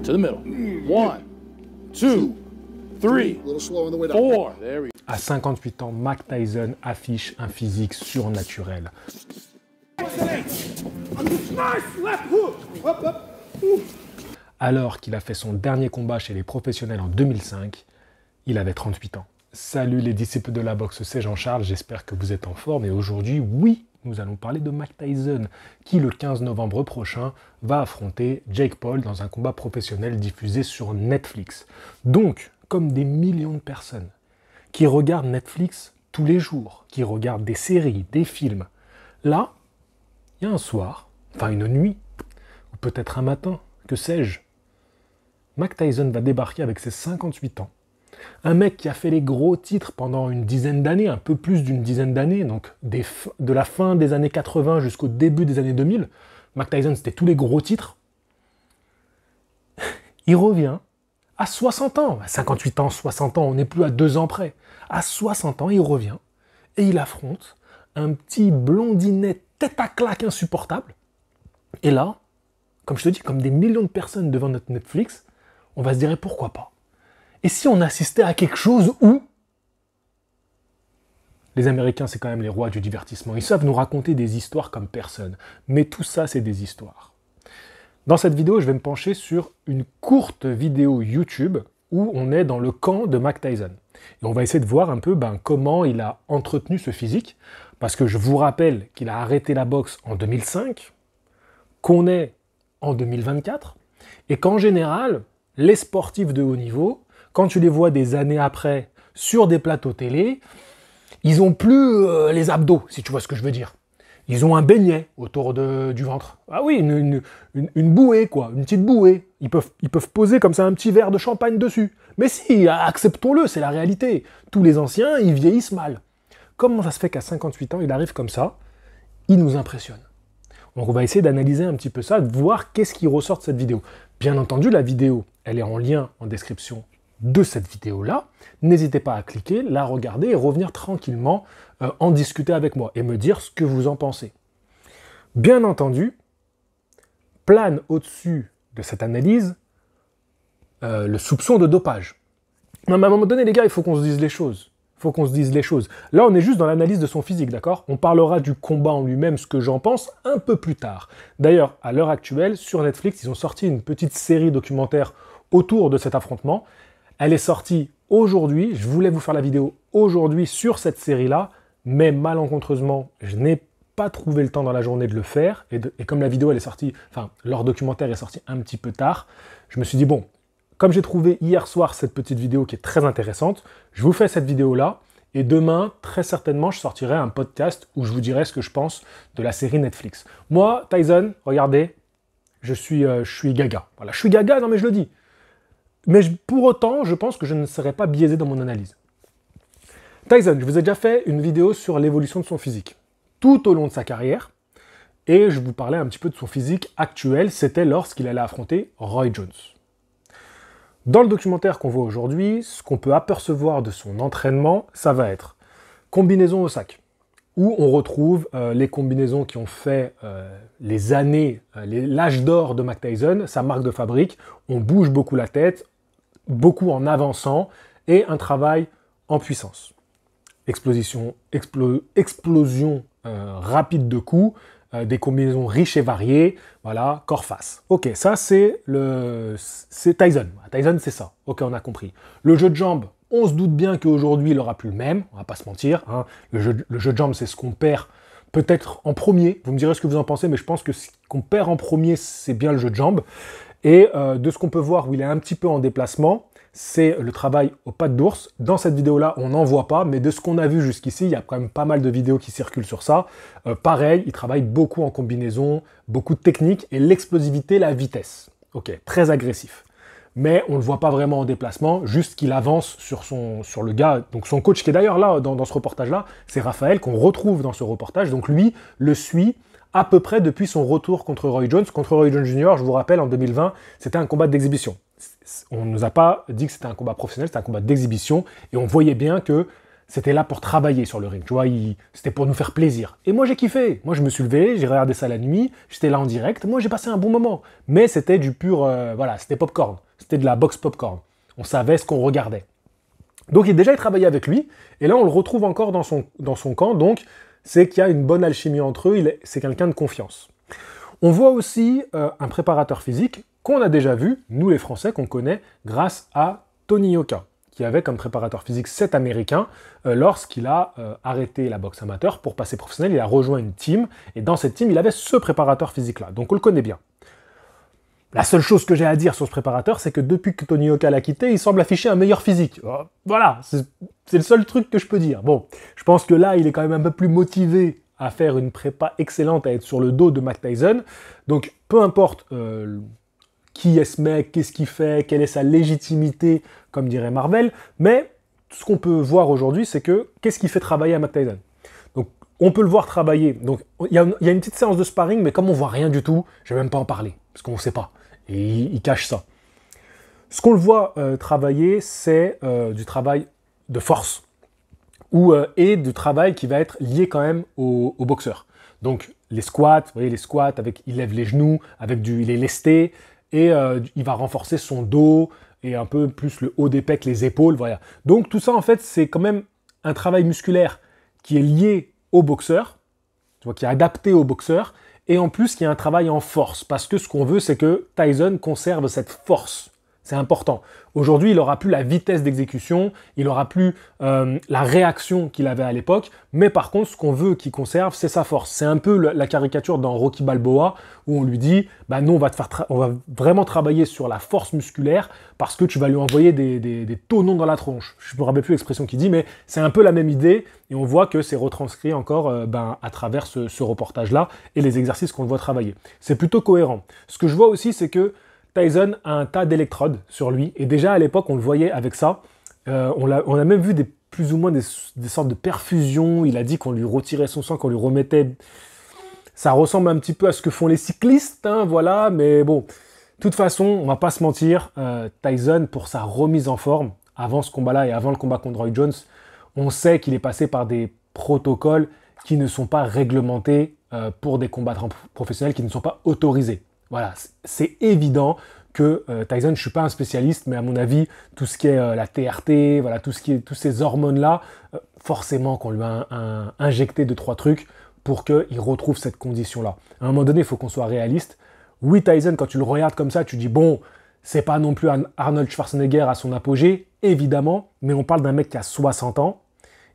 to the middle. 1, 2, 3, 4. There we go. À 58 ans, Mike Tyson affiche un physique surnaturel. Alors qu'il a fait son dernier combat chez les professionnels en 2005, il avait 38 ans. Salut les disciples de la boxe, c'est Jean-Charles, j'espère que vous êtes en forme. Et aujourd'hui, oui, nous allons parler de Mike Tyson, qui le 15 novembre prochain va affronter Jake Paul dans un combat professionnel diffusé sur Netflix. Donc, comme des millions de personnes qui regardent Netflix tous les jours, qui regardent des séries, des films, là, il y a un soir, enfin une nuit, ou peut-être un matin, que sais-je, Mike Tyson va débarquer avec ses 58 ans. Un mec qui a fait les gros titres pendant une dizaine d'années, un peu plus d'une dizaine d'années, donc de la fin des années 80 jusqu'au début des années 2000. Mike Tyson, c'était tous les gros titres. Il revient à 60 ans, à 58 ans, 60 ans, on n'est plus à 2 ans près. À 60 ans, il revient et il affronte un petit blondinet tête à claque insupportable. Et là, comme je te dis, comme des millions de personnes devant notre Netflix, on va se dire pourquoi pas. Et si on assistait à quelque chose où les Américains, c'est quand même les rois du divertissement. Ils savent nous raconter des histoires comme personne. Mais tout ça, c'est des histoires. Dans cette vidéo, je vais me pencher sur une courte vidéo YouTube où on est dans le camp de Mike Tyson. Et on va essayer de voir un peu comment il a entretenu ce physique. Parce que je vous rappelle qu'il a arrêté la boxe en 2005, qu'on est en 2024, et qu'en général, les sportifs de haut niveau, quand tu les vois des années après sur des plateaux télé, ils n'ont plus les abdos, si tu vois ce que je veux dire. Ils ont un beignet autour du ventre. Ah oui, une bouée, quoi, une petite bouée. Ils peuvent poser comme ça un petit verre de champagne dessus. Mais si, acceptons-le, c'est la réalité. Tous les anciens, ils vieillissent mal. Comment ça se fait qu'à 58 ans, il arrive comme ça? Il nous impressionne. Donc on va essayer d'analyser un petit peu ça, de voir qu'est-ce qui ressort de cette vidéo. Bien entendu, la vidéo, elle est en lien en description de cette vidéo-là. N'hésitez pas à cliquer, la regarder et revenir tranquillement en discuter avec moi et me dire ce que vous en pensez. Bien entendu, plane au-dessus de cette analyse le soupçon de dopage. Mais à un moment donné, les gars, il faut qu'on se dise les choses. Là, on est juste dans l'analyse de son physique, d'accord? On parlera du combat en lui-même, ce que j'en pense, un peu plus tard. D'ailleurs, à l'heure actuelle, sur Netflix, ils ont sorti une petite série documentaire autour de cet affrontement. Elle est sortie aujourd'hui, je voulais vous faire la vidéo aujourd'hui sur cette série-là, mais malencontreusement, je n'ai pas trouvé le temps dans la journée de le faire, et comme la vidéo, elle est sortie, enfin, leur documentaire est sorti un petit peu tard, je me suis dit, bon, comme j'ai trouvé hier soir cette petite vidéo qui est très intéressante, je vous fais cette vidéo-là, et demain, très certainement, je sortirai un podcast où je vous dirai ce que je pense de la série Netflix. Moi, Tyson, regardez, je suis gaga. Voilà, je suis gaga, non mais je le dis. Mais pour autant, je pense que je ne serai pas biaisé dans mon analyse. Tyson, je vous ai déjà fait une vidéo sur l'évolution de son physique, tout au long de sa carrière, et je vous parlais un petit peu de son physique actuel, c'était lorsqu'il allait affronter Roy Jones. Dans le documentaire qu'on voit aujourd'hui, ce qu'on peut apercevoir de son entraînement, ça va être combinaison au sac, où on retrouve les combinaisons qui ont fait les années, l'âge d'or de Mike Tyson, sa marque de fabrique. On bouge beaucoup la tête, beaucoup en avançant, et un travail en puissance. Explosion rapide de coups, des combinaisons riches et variées, voilà, corps-face. Ok, ça c'est Tyson. Tyson c'est ça, ok, on a compris. Le jeu de jambes, on se doute bien qu'aujourd'hui il aura plus le même, on va pas se mentir, hein. Le jeu de jambes c'est ce qu'on perd peut-être en premier, vous me direz ce que vous en pensez, mais je pense que ce qu'on perd en premier c'est bien le jeu de jambes. Et de ce qu'on peut voir où il est un petit peu en déplacement, c'est le travail aux pattes d'ours. Dans cette vidéo-là, on n'en voit pas, mais de ce qu'on a vu jusqu'ici, il y a quand même pas mal de vidéos qui circulent sur ça. Pareil, il travaille beaucoup en combinaison, beaucoup de technique, et l'explosivité, la vitesse. Ok, très agressif. Mais on ne le voit pas vraiment en déplacement, juste qu'il avance sur le gars. Donc son coach, qui est d'ailleurs là, dans ce reportage-là, c'est Raphaël, qu'on retrouve dans ce reportage. Donc lui, le suit à peu près depuis son retour contre Roy Jones. Contre Roy Jones Jr., je vous rappelle, en 2020, c'était un combat d'exhibition. On ne nous a pas dit que c'était un combat professionnel, c'était un combat d'exhibition, et on voyait bien que c'était là pour travailler sur le ring, tu vois, c'était pour nous faire plaisir. Et moi j'ai kiffé, moi je me suis levé, j'ai regardé ça la nuit, j'étais là en direct, moi j'ai passé un bon moment. Mais c'était du pur, voilà, c'était popcorn, c'était de la boxe popcorn. On savait ce qu'on regardait. Donc il travaillait avec lui, et là on le retrouve encore dans son camp, donc c'est qu'il y a une bonne alchimie entre eux, c'est quelqu'un de confiance. On voit aussi un préparateur physique qu'on a déjà vu, nous les Français, qu'on connaît, grâce à Tony Yoka, qui avait comme préparateur physique cet Américain lorsqu'il a arrêté la boxe amateur pour passer professionnel. Il a rejoint une team, et dans cette team, il avait ce préparateur physique-là. Donc on le connaît bien. La seule chose que j'ai à dire sur ce préparateur, c'est que depuis que Tony Yoka l'a quitté, il semble afficher un meilleur physique. Voilà, c'est le seul truc que je peux dire. Bon, je pense que là, il est quand même un peu plus motivé à faire une prépa excellente, à être sur le dos de Mike Tyson. Donc, peu importe qui est ce mec, qu'est-ce qu'il fait, quelle est sa légitimité, comme dirait Marvel, mais ce qu'on peut voir aujourd'hui, c'est que qu'est-ce qui fait travailler à Mike Tyson. Donc, on peut le voir travailler. Donc, il y a une petite séance de sparring, mais comme on voit rien du tout, je vais même pas en parler, parce qu'on ne sait pas. Et il cache ça. Ce qu'on le voit travailler, c'est du travail de force et du travail qui va être lié quand même au boxeur. Donc les squats, vous voyez les squats, il lève les genoux, il est lesté, et il va renforcer son dos et un peu plus le haut des pecs, les épaules, voilà. Donc tout ça en fait c'est quand même un travail musculaire qui est lié au boxeur, tu vois, qui est adapté au boxeur, et en plus, il y a un travail en force, parce que ce qu'on veut, c'est que Tyson conserve cette force. C'est important. Aujourd'hui, il n'aura plus la vitesse d'exécution, il n'aura plus la réaction qu'il avait à l'époque, mais par contre, ce qu'on veut qu'il conserve, c'est sa force. C'est un peu la caricature dans Rocky Balboa, où on lui dit, bah nous, on va vraiment travailler sur la force musculaire, parce que tu vas lui envoyer des tonneaux dans la tronche. Je ne me rappelle plus l'expression qu'il dit, mais c'est un peu la même idée, et on voit que c'est retranscrit encore à travers ce reportage-là, et les exercices qu'on le voit travailler. C'est plutôt cohérent. Ce que je vois aussi, c'est que Tyson a un tas d'électrodes sur lui, et déjà à l'époque on le voyait avec ça. On a même vu plus ou moins des sortes de perfusions. Il a dit qu'on lui retirait son sang, qu'on lui remettait. Ça ressemble un petit peu à ce que font les cyclistes, hein, voilà, mais bon, de toute façon, on va pas se mentir, Tyson, pour sa remise en forme, avant ce combat-là et avant le combat contre Roy Jones, on sait qu'il est passé par des protocoles qui ne sont pas réglementés pour des combattants professionnels, qui ne sont pas autorisés. Voilà, c'est évident que Tyson, je ne suis pas un spécialiste, mais à mon avis, tout ce qui est la TRT, voilà, tous ces hormones-là, forcément qu'on lui a injecté 2-3 trucs pour qu'il retrouve cette condition-là. À un moment donné, il faut qu'on soit réaliste. Oui, Tyson, quand tu le regardes comme ça, tu dis, bon, c'est pas non plus Arnold Schwarzenegger à son apogée, évidemment, mais on parle d'un mec qui a 60 ans,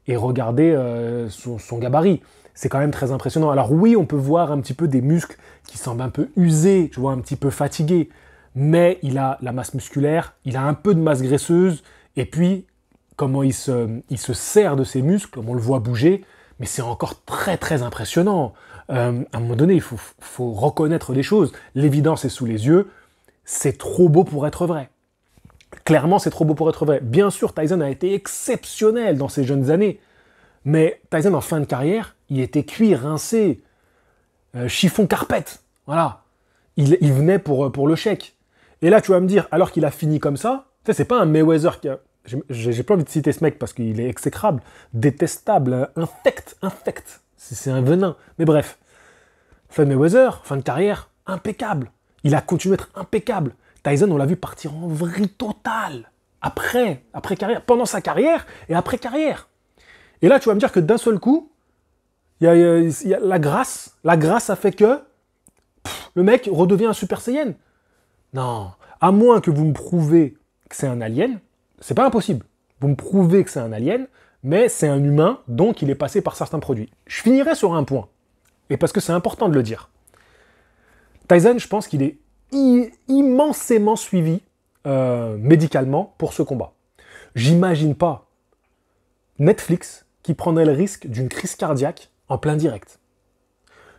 et regardez son gabarit. C'est quand même très impressionnant. Alors oui, on peut voir un petit peu des muscles qui semblent un peu usés, tu vois, un petit peu fatigués, mais il a la masse musculaire, il a un peu de masse graisseuse, et puis comment il se sert de ses muscles, comme on le voit bouger, mais c'est encore très très impressionnant. À un moment donné, il faut reconnaître des choses. L'évidence est sous les yeux, c'est trop beau pour être vrai. Clairement, c'est trop beau pour être vrai. Bien sûr, Tyson a été exceptionnel dans ses jeunes années, mais Tyson, en fin de carrière, il était cuit, rincé, chiffon carpette. Voilà. Il venait pour le chèque. Et là, tu vas me dire, alors qu'il a fini comme ça, tu sais, c'est pas un Mayweather qui a... J'ai pas envie de citer ce mec parce qu'il est exécrable, détestable, infect. C'est un venin. Mais bref. Floyd Mayweather, fin de carrière, impeccable. Il a continué à être impeccable. Tyson, on l'a vu partir en vrille totale. Après carrière, pendant sa carrière et après carrière. Et là, tu vas me dire que d'un seul coup, il y a la grâce. La grâce a fait que le mec redevient un Super Saiyan. Non. À moins que vous me prouvez que c'est un alien, c'est pas impossible. Vous me prouvez que c'est un alien, mais c'est un humain, donc il est passé par certains produits. Je finirai sur un point. Et parce que c'est important de le dire. Tyson, je pense qu'il est immensément suivi médicalement pour ce combat. J'imagine pas Netflix qui prendrait le risque d'une crise cardiaque en plein direct.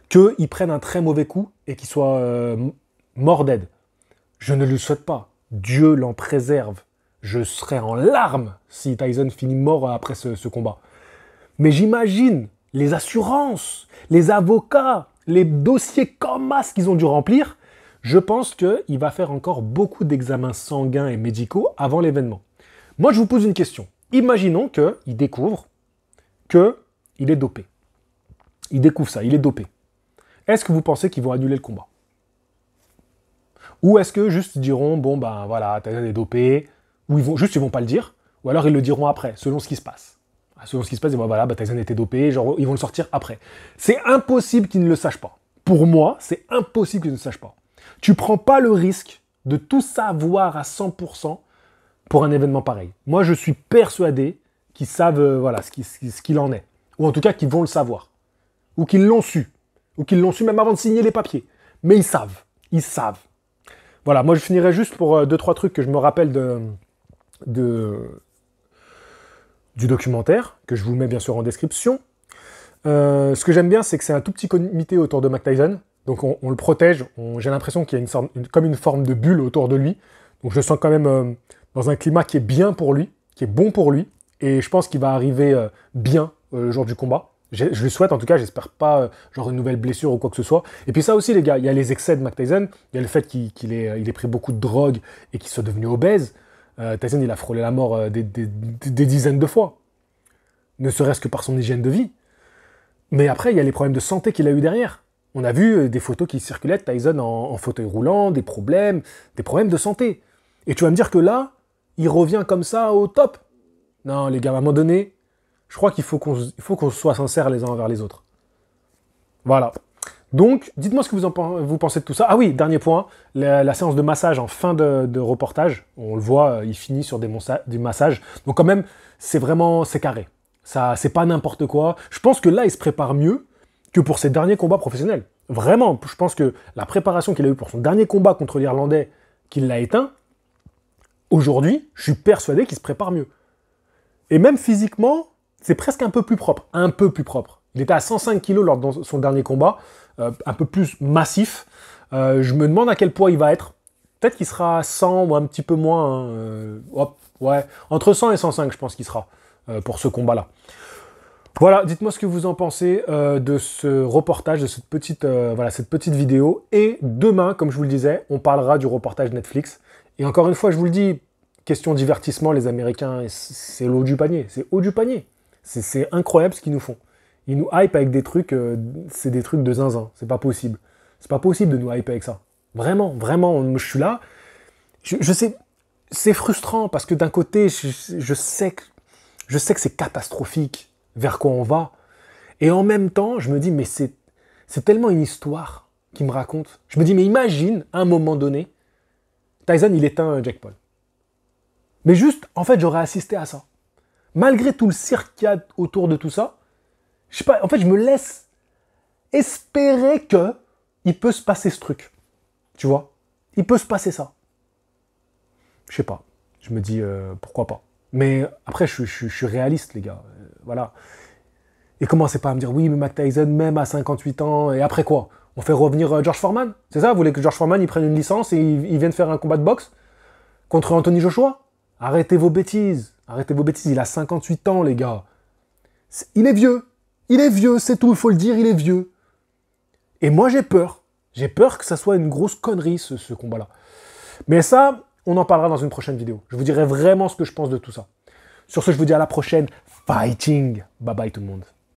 Qu'il prenne un très mauvais coup et qu'il soit mort dead. Je ne le souhaite pas. Dieu l'en préserve. Je serais en larmes si Tyson finit mort après ce combat. Mais j'imagine les assurances, les avocats, les dossiers comme masse qu'ils ont dû remplir. Je pense qu'il va faire encore beaucoup d'examens sanguins et médicaux avant l'événement. Moi, je vous pose une question. Imaginons qu'il découvre qu'il est dopé. Ils découvrent ça, il est dopé. Est-ce que vous pensez qu'ils vont annuler le combat? Ou est-ce que juste ils diront, bon ben voilà, Tyson est dopé, ou ils vont pas le dire, ou alors ils le diront après, selon ce qui se passe. Selon ce qui se passe, ils vont voilà, Tyson était dopé, genre ils vont le sortir après. C'est impossible qu'ils ne le sachent pas. Pour moi, c'est impossible qu'ils ne le sachent pas. Tu prends pas le risque de tout savoir à 100% pour un événement pareil. Moi, je suis persuadé qu'ils savent voilà, ce qu'il en est. Ou en tout cas, qu'ils vont le savoir. Ou qu'ils l'ont su. Ou qu'ils l'ont su même avant de signer les papiers. Mais ils savent. Ils savent. Voilà, moi je finirai juste pour 2-3 trucs que je me rappelle du documentaire, que je vous mets bien sûr en description. Ce que j'aime bien, c'est que c'est un tout petit comité autour de Mike Tyson. Donc on le protège. J'ai l'impression qu'il y a comme une forme de bulle autour de lui. Donc je le sens quand même dans un climat qui est bien pour lui, qui est bon pour lui. Et je pense qu'il va arriver bien le jour du combat. Je le souhaite en tout cas, j'espère pas genre une nouvelle blessure ou quoi que ce soit. Et puis ça aussi les gars, il y a les excès de Mike Tyson, il y a le fait qu'il ait pris beaucoup de drogue et qu'il soit devenu obèse. Tyson il a frôlé la mort des dizaines de fois, ne serait-ce que par son hygiène de vie. Mais après il y a les problèmes de santé qu'il a eu derrière. On a vu des photos qui circulaient de Tyson en fauteuil roulant, des problèmes de santé. Et tu vas me dire que là, il revient comme ça au top? Non les gars, à un moment donné, je crois qu'il faut qu'on soit sincères les uns envers les autres. Voilà. Donc, dites-moi ce que vous pensez de tout ça. Ah oui, dernier point, la séance de massage en fin de reportage. On le voit, il finit sur des massages. Donc quand même, c'est carré. Ça, c'est pas n'importe quoi. Je pense que là, il se prépare mieux que pour ses derniers combats professionnels. Vraiment, je pense que la préparation qu'il a eue pour son dernier combat contre l'Irlandais, qu'il l'a éteint, aujourd'hui, je suis persuadé qu'il se prépare mieux. Et même physiquement, c'est presque un peu plus propre. Un peu plus propre. Il était à 105 kg lors de son dernier combat, un peu plus massif. Je me demande à quel poids il va être. Peut-être qu'il sera à 100 ou un petit peu moins. Ouais, entre 100 et 105, je pense qu'il sera pour ce combat-là. Voilà, dites-moi ce que vous en pensez de ce reportage, de cette petite vidéo. Et demain, comme je vous le disais, on parlera du reportage Netflix. Et encore une fois, je vous le dis, question divertissement, les Américains, c'est l'eau du panier. C'est haut du panier. C'est incroyable ce qu'ils nous font. Ils nous hype avec des trucs, c'est des trucs de zinzin. C'est pas possible. C'est pas possible de nous hype avec ça. Vraiment, je suis là. Je sais, c'est frustrant parce que d'un côté, je sais que c'est catastrophique vers quoi on va. Et en même temps, je me dis, mais c'est tellement une histoire qu'il me raconte. Je me dis, mais imagine, à un moment donné, Tyson, il éteint Jake Paul. Mais juste, en fait, j'aurais assisté à ça. Malgré tout le cirque qu'il y a autour de tout ça, je sais pas, en fait, je me laisse espérer que il peut se passer ce truc. Tu vois? Il peut se passer ça. Je sais pas. Je me dis, pourquoi pas. Mais après, je suis réaliste, les gars. Voilà. Et commencez pas à me dire, oui, mais Mike Tyson, même à 58 ans, et après quoi? On fait revenir George Foreman? C'est ça? Vous voulez que George Foreman, il prenne une licence et il vienne faire un combat de boxe contre Anthony Joshua? Arrêtez vos bêtises. Arrêtez vos bêtises. Il a 58 ans, les gars. Il est vieux. Il est vieux, c'est tout. Il faut le dire, il est vieux. Et moi, j'ai peur. J'ai peur que ça soit une grosse connerie, ce combat-là. Mais ça, on en parlera dans une prochaine vidéo. Je vous dirai vraiment ce que je pense de tout ça. Sur ce, je vous dis à la prochaine. Fighting. Bye bye tout le monde.